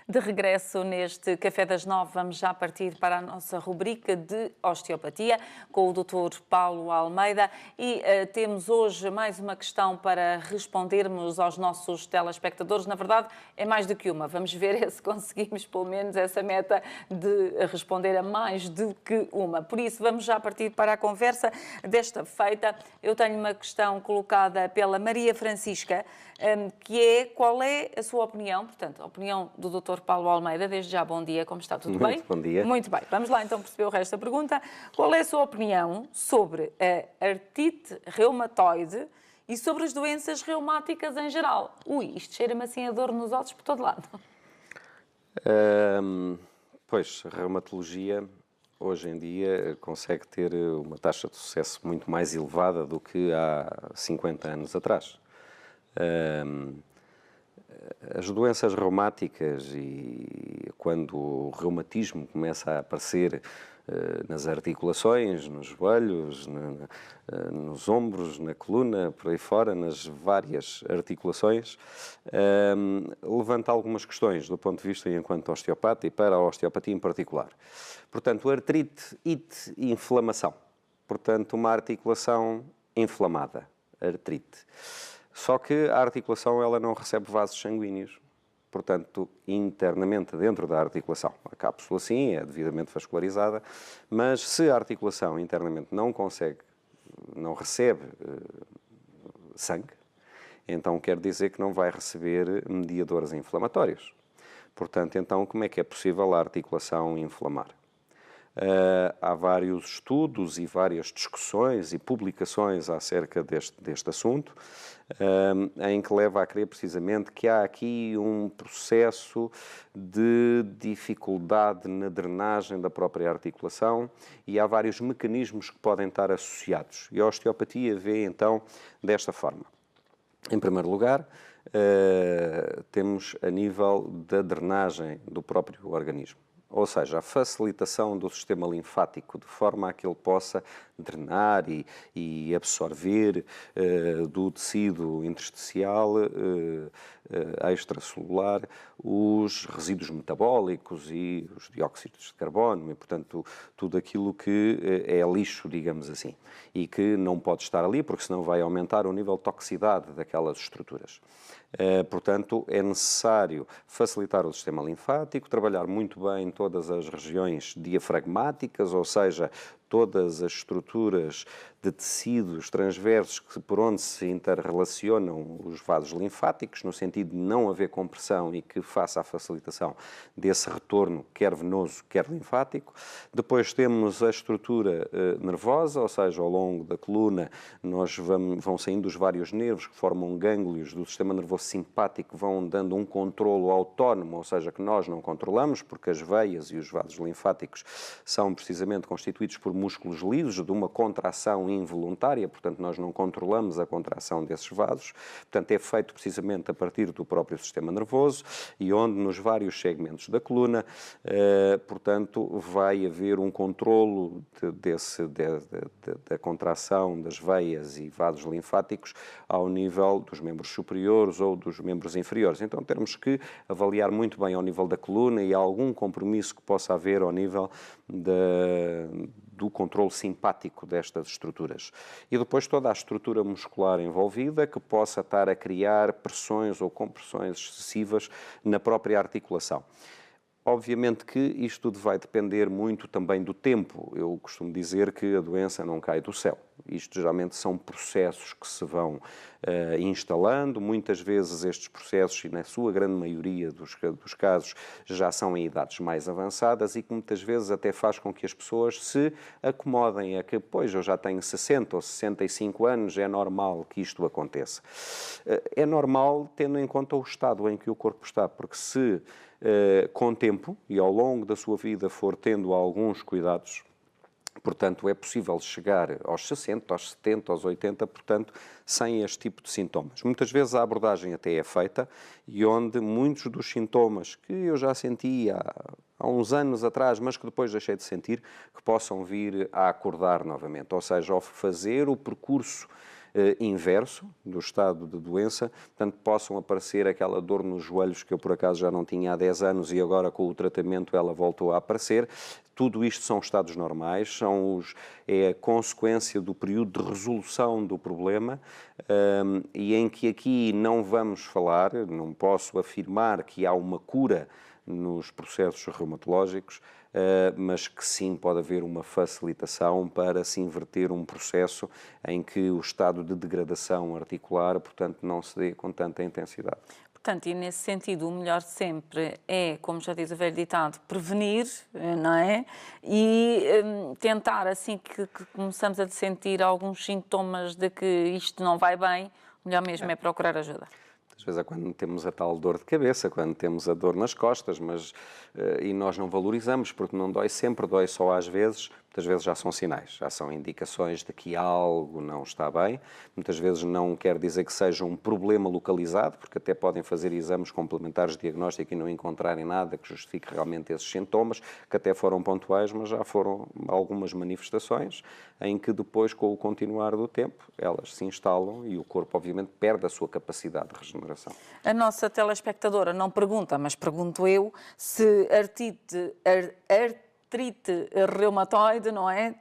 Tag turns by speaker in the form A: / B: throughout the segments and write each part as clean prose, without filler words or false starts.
A: De regresso neste Café das 9, vamos já partir para a nossa rubrica de osteopatia com o Dr. Paulo Almeida e temos hoje mais uma questão para respondermos aos nossos telespectadores. Na verdade, é mais do que uma. Vamos ver se conseguimos pelo menos essa meta de responder a mais do que uma. Por isso, vamos já partir para a conversa desta feita. Eu tenho uma questão colocada pela Maria Francisca, que é: qual é a sua opinião, portanto, a opinião do Dr. Paulo Almeida. Desde já, bom dia, como está? Tudo bem?
B: Muito bom dia.
A: Muito bem, vamos lá então perceber o resto da pergunta. Qual é a sua opinião sobre a artrite reumatoide e sobre as doenças reumáticas em geral? Ui, isto cheira-me assim a dor nos ossos por todo lado.
B: Pois, a reumatologia hoje em dia consegue ter uma taxa de sucesso muito mais elevada do que há 50 anos atrás. As doenças reumáticas, e quando o reumatismo começa a aparecer nas articulações, nos joelhos, nos ombros, na coluna, por aí fora, nas várias articulações, levanta algumas questões do ponto de vista enquanto osteopata e para a osteopatia em particular. Portanto, artrite, ite e inflamação. Portanto, uma articulação inflamada, artrite. Só que a articulação ela não recebe vasos sanguíneos, portanto, internamente dentro da articulação. A cápsula sim, é devidamente vascularizada, mas se a articulação internamente não recebe sangue, então quer dizer que não vai receber mediadores inflamatórios. Portanto, então, como é que é possível a articulação inflamar? Há vários estudos e várias discussões e publicações acerca deste assunto, em que leva a crer precisamente que há aqui um processo de dificuldade na drenagem da própria articulação e há vários mecanismos que podem estar associados. E a osteopatia vê então desta forma. Em primeiro lugar, temos a nível da drenagem do próprio organismo. Ou seja, a facilitação do sistema linfático de forma a que ele possa drenar e absorver do tecido intersticial extracelular os resíduos metabólicos e os dióxidos de carbono e, portanto, tudo aquilo que é lixo, digamos assim, e que não pode estar ali porque senão vai aumentar o nível de toxicidade daquelas estruturas. Portanto, é necessário facilitar o sistema linfático, trabalhar muito bem todas as regiões diafragmáticas, ou seja, todas as estruturas de tecidos transversos por onde se interrelacionam os vasos linfáticos, no sentido de não haver compressão e que faça a facilitação desse retorno, quer venoso, quer linfático. Depois temos a estrutura nervosa, ou seja, ao longo da coluna vão saindo os vários nervos que formam gânglios do sistema nervoso simpático, vão dando um controlo autónomo, ou seja, que nós não controlamos, porque as veias e os vasos linfáticos são precisamente constituídos por músculos lisos de uma contração involuntária, portanto nós não controlamos a contração desses vasos, portanto é feito precisamente a partir do próprio sistema nervoso e onde nos vários segmentos da coluna, portanto vai haver um controlo da contração das veias e vasos linfáticos ao nível dos membros superiores ou dos membros inferiores. Então temos que avaliar muito bem ao nível da coluna e algum compromisso que possa haver ao nível do controle simpático destas estruturas. E depois toda a estrutura muscular envolvida que possa estar a criar pressões ou compressões excessivas na própria articulação. Obviamente que isto tudo vai depender muito também do tempo. Eu costumo dizer que a doença não cai do céu. Isto geralmente são processos que se vão instalando. Muitas vezes estes processos, e na sua grande maioria dos casos, já são em idades mais avançadas e que muitas vezes até faz com que as pessoas se acomodem a que, pois, eu já tenho 60 ou 65 anos, é normal que isto aconteça. É normal tendo em conta o estado em que o corpo está, porque se com o tempo e ao longo da sua vida for tendo alguns cuidados, portanto, é possível chegar aos 60, aos 70, aos 80, portanto, sem este tipo de sintomas. Muitas vezes a abordagem até é feita e onde muitos dos sintomas que eu já sentia há uns anos atrás, mas que depois deixei de sentir, que possam vir a acordar novamente. Ou seja, ao fazer o percurso inverso do estado de doença, portanto, possam aparecer aquela dor nos joelhos que eu, por acaso, já não tinha há 10 anos e agora, com o tratamento, ela voltou a aparecer. Tudo isto são estados normais, é a consequência do período de resolução do problema, e em que aqui não vamos falar, não posso afirmar que há uma cura nos processos reumatológicos, mas que sim pode haver uma facilitação para se inverter um processo em que o estado de degradação articular, portanto, não se dê com tanta intensidade.
A: Portanto, e nesse sentido, o melhor sempre é, como já diz o velho ditado, prevenir, não é? E tentar, assim que começamos a sentir alguns sintomas de que isto não vai bem, o melhor mesmo é procurar ajuda.
B: Às vezes é quando temos a tal dor de cabeça, quando temos a dor nas costas, e nós não valorizamos, porque não dói sempre, dói só às vezes. Muitas vezes já são sinais, já são indicações de que algo não está bem. Muitas vezes não quer dizer que seja um problema localizado, porque até podem fazer exames complementares de diagnóstico e não encontrarem nada que justifique realmente esses sintomas, que até foram pontuais, mas já foram algumas manifestações em que depois, com o continuar do tempo, elas se instalam e o corpo, obviamente, perde a sua capacidade de regeneração.
A: A nossa telespectadora não pergunta, mas pergunto eu, se artrite reumatoide, não é?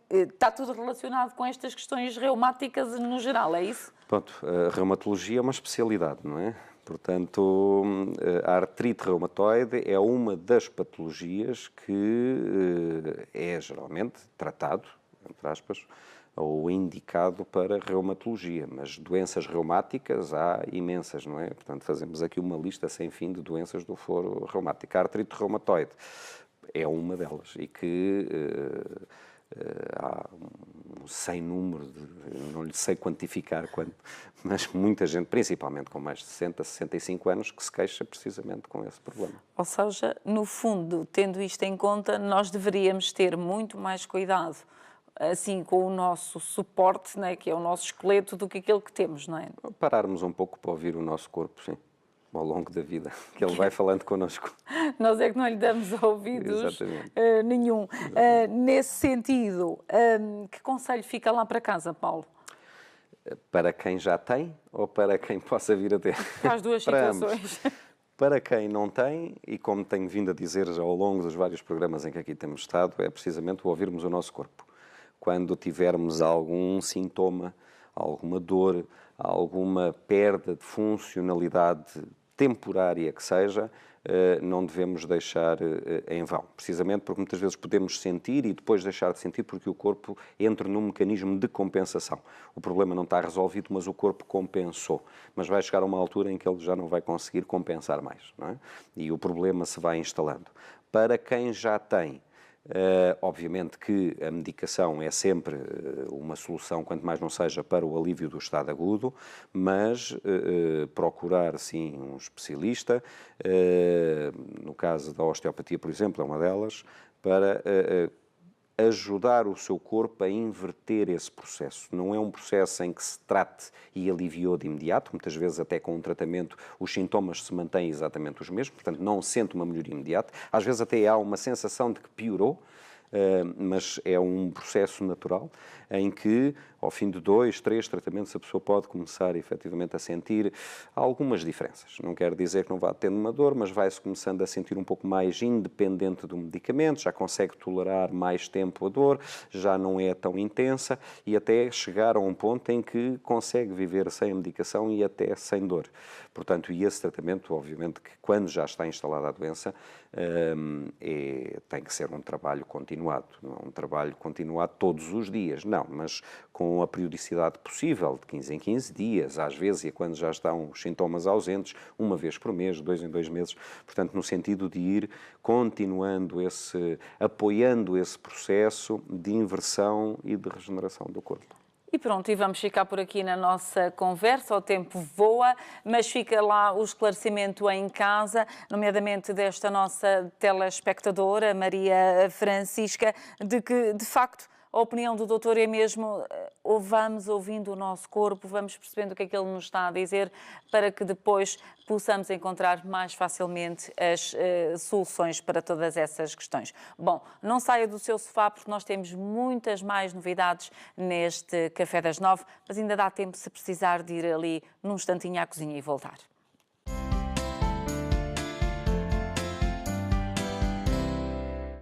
A: Está tudo relacionado com estas questões reumáticas no geral, é isso?
B: Pronto, a reumatologia é uma especialidade, não é? Portanto, a artrite reumatoide é uma das patologias que é geralmente tratado, entre aspas, ou indicado para reumatologia, mas doenças reumáticas há imensas, não é? Portanto, fazemos aqui uma lista sem fim de doenças do foro reumático. A artrite reumatoide é uma delas e que há um sem número, não lhe sei quantificar quanto, mas muita gente, principalmente com mais de 60, 65 anos, que se queixa precisamente com esse problema.
A: Ou seja, no fundo, tendo isto em conta, nós deveríamos ter muito mais cuidado assim com o nosso suporte, né, que é o nosso esqueleto, do que aquele que temos, não é?
B: Pararmos um pouco para ouvir o nosso corpo, sim, ao longo da vida, que ele vai falando connosco.
A: Nós é que não lhe damos ouvidos nenhum. Nesse sentido, que conselho fica lá para casa, Paulo?
B: Para quem já tem ou para quem possa vir a ter?
A: Para as duas situações.
B: Para quem não tem, e como tenho vindo a dizer já ao longo dos vários programas em que aqui temos estado, é precisamente o ouvirmos o nosso corpo. Quando tivermos algum sintoma, alguma dor, alguma perda de funcionalidade temporária que seja, não devemos deixar em vão. Precisamente porque muitas vezes podemos sentir e depois deixar de sentir porque o corpo entra num mecanismo de compensação. O problema não está resolvido, mas o corpo compensou. Mas vai chegar a uma altura em que ele já não vai conseguir compensar mais, não é? E o problema se vai instalando. Para quem já tem, obviamente que a medicação é sempre uma solução, quanto mais não seja para o alívio do estado agudo, mas procurar sim um especialista, no caso da osteopatia, por exemplo, é uma delas, para ajudar o seu corpo a inverter esse processo. Não é um processo em que se trate e aliviou de imediato, muitas vezes até com um tratamento os sintomas se mantêm exatamente os mesmos, portanto não sente uma melhoria imediata, às vezes até há uma sensação de que piorou, mas é um processo natural em que, ao fim de 2, 3 tratamentos, a pessoa pode começar efetivamente a sentir algumas diferenças. Não quer dizer que não vá tendo uma dor, mas vai-se começando a sentir um pouco mais independente do medicamento, já consegue tolerar mais tempo a dor, já não é tão intensa e até chegar a um ponto em que consegue viver sem a medicação e até sem dor. Portanto, e esse tratamento, obviamente, que quando já está instalada a doença, tem que ser um trabalho continuado. Não é um trabalho continuado todos os dias, não, mas com a periodicidade possível, de 15 em 15 dias, às vezes, e quando já estão os sintomas ausentes, uma vez por mês, 2 em 2 meses, portanto, no sentido de ir continuando apoiando esse processo de inversão e de regeneração do corpo.
A: E pronto, e vamos ficar por aqui na nossa conversa, o tempo voa, mas fica lá o esclarecimento em casa, nomeadamente desta nossa telespectadora, Maria Francisca, de que, de facto, a opinião do doutor é mesmo, vamos ouvindo o nosso corpo, vamos percebendo o que é que ele nos está a dizer, para que depois possamos encontrar mais facilmente as soluções para todas essas questões. Bom, não saia do seu sofá, porque nós temos muitas mais novidades neste Café das 9, mas ainda dá tempo, se precisar, de ir ali num instantinho à cozinha e voltar.